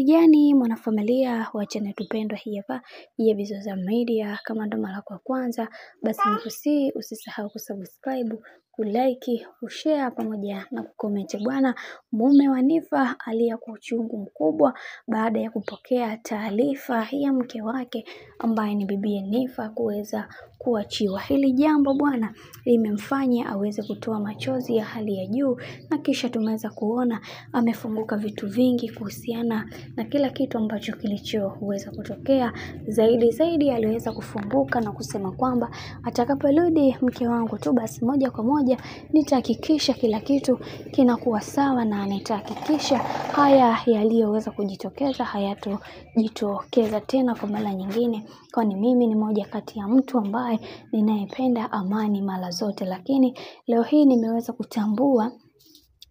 Gani mwanafamilia wa channel tupendwa hii hapa ya Bizoza Media. Kama ndo mara kwa kwanza, basi nikusihi usisahau kusubscribe, kulike, kushare pamoja na kucomment. Bwana, mume wa Nifa alia kwa uchungu mkubwa baada ya kupokea taarifa ya mke wake ambaye ni bibi Nifa kuweza kuachiwa. Hili jambo bwana limemfanya aweze kutoa machozi ya hali ya juu, na kisha tumeweza kuona amefunguka vitu vingi kuhusiana na kila kitu ambacho kilichoweza kutokea. Zaidi aliweza kufunguka na kusema kwamba atakaporudi mke wangu tu, basi moja kwa moja nitahakikisha kila kitu kinakuwa sawa, na nitahakikisha haya yaliyoweza kujitokeza hayatojitokeza tena kwa mara nyingine, kwani mimi ni moja kati ya mtu ambaye ninayependa amani mara zote. Lakini leo hii nimeweza kutambua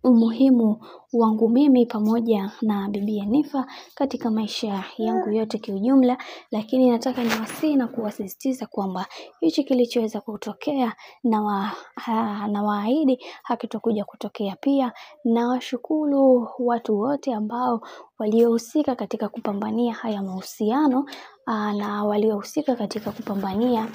umuhimu wangu mimi pamoja na bibi Nifa katika maisha yangu yote kiujumla, lakini nataka niwasihi na kuwasisitiza kwamba hichi kilichoweza kutokea na waahidi hakitokuja kutokea pia. Na washukuru watu wote ambao waliohusika katika kupambania haya mahusiano na waliohusika katika kupambania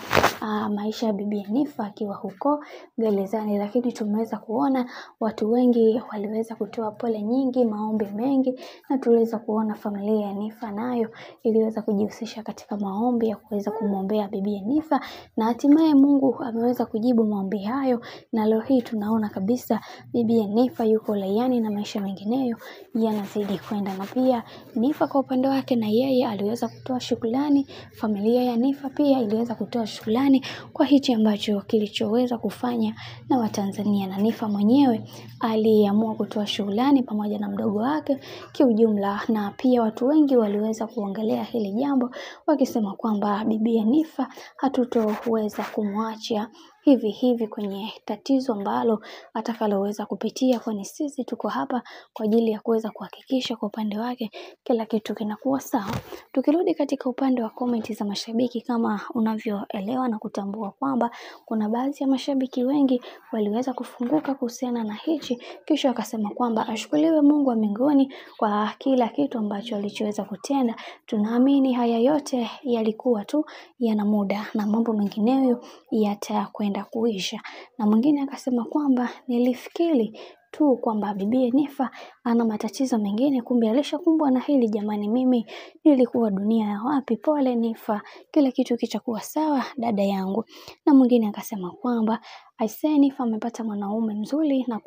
maisha ya bibi Nifa akiwa huko gerezani. Lakini tumeweza kuona watu wengi waliweza kutoa pole nyingi, maombi mengi, na tuliweza kuona familia ya Nifa nayo iliweza kujihusisha katika maombi ya kuweza kumwombea bibi Nifa, na hatimaye Mungu ameweza kujibu maombi hayo, na leo hii tunaona kabisa bibi Nifa yuko layani na maisha mengineyo yanazidi kwenda. Na pia Nifa kwa upande wake na yeye aliweza kutoa shukrani, familia ya Nifa pia iliweza kutoa shukrani kwa hichi ambacho kilichoweza kufanya na Watanzania, na Nifa mwenyewe aliamua kutoa shukrani pamoja na mdogo wake kiujumla. Na pia watu wengi waliweza kuongelea hili jambo wakisema kwamba bibi Nifa hatutoweza kumwacha hivi kwenye tatizo ambalo atakaloweza kupitia, kwani sisi tuko hapa kwa ajili ya kuweza kuhakikisha kwa upande wake kila kitu kinakuwa sawa. Tukirudi katika upande wa comment za mashabiki, kama unavyoelewa na kutambua kwamba kuna baadhi ya mashabiki wengi waliweza kufunguka kuhusiana na hichi, kisha wakasema kwamba ashukuriwe Mungu wa mbinguni kwa kila kitu ambacho alichoweza kutenda. Tunaamini haya yote yalikuwa tu yana muda na mambo mengineyo yatakwenda kuisha. Na mwingine akasema kwamba nilifikiri tu kwamba bibi Nifa ana matatizo mengine, kumbe alishakumbwa na hili. Jamani, mimi nilikuwa dunia ya wapi? Pole Nifa, kila kitu kitakuwa sawa dada yangu. Na mwingine akasema kwamba aisee, Nifa amepata mwanaume mzuri na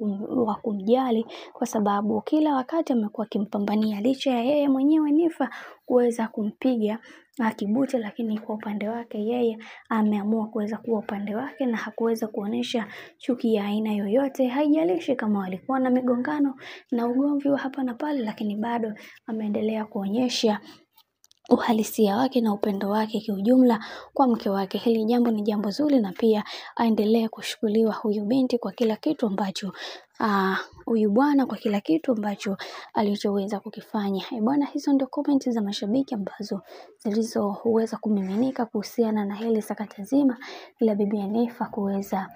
wa kumjali, kwa sababu kila wakati amekuwa akimpambania licha ya yeye mwenyewe Nifa kuweza kumpiga kibuti, lakini kwa upande wake yeye ameamua kuweza kuwa upande wake na hakuweza kuonesha chuki ya aina yoyote. Haijalishi kama walikuwa na migongano na ugomvi wa hapa na pale, lakini bado ameendelea kuonyesha uhalisia wake na upendo wake kiujumla kwa mke wake. Hili jambo ni jambo zuri, na pia aendelee kushukuriwa huyu binti kwa kila kitu ambacho huyu bwana kwa kila kitu ambacho alichoweza kukifanya. Bwana, hizo ndio comment za mashabiki ambazo zilizoweza kumiminika kuhusiana na hili sakata zima la bibi Nifa kuweza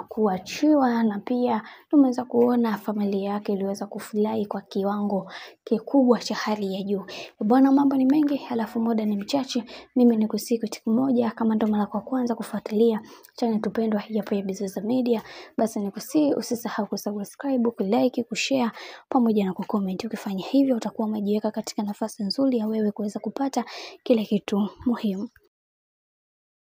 kuachiwa, na pia tumeweza kuona familia yake iliweza kufurahi kwa kiwango kikubwa cha hali ya juu. Bwana, mambo ni mengi halafu muda ni mchache. Mimi nikusihi kitu moja, kama ndo mara kwa kwanza kufuatilia channel tupendwa hii hapa ya Bizoza Media, basi nikusihi usisahau kusubscribe, kulike, kushare pamoja na kucomment. Ukifanya hivyo utakuwa umejiweka katika nafasi nzuri ya wewe kuweza kupata kile kitu muhimu.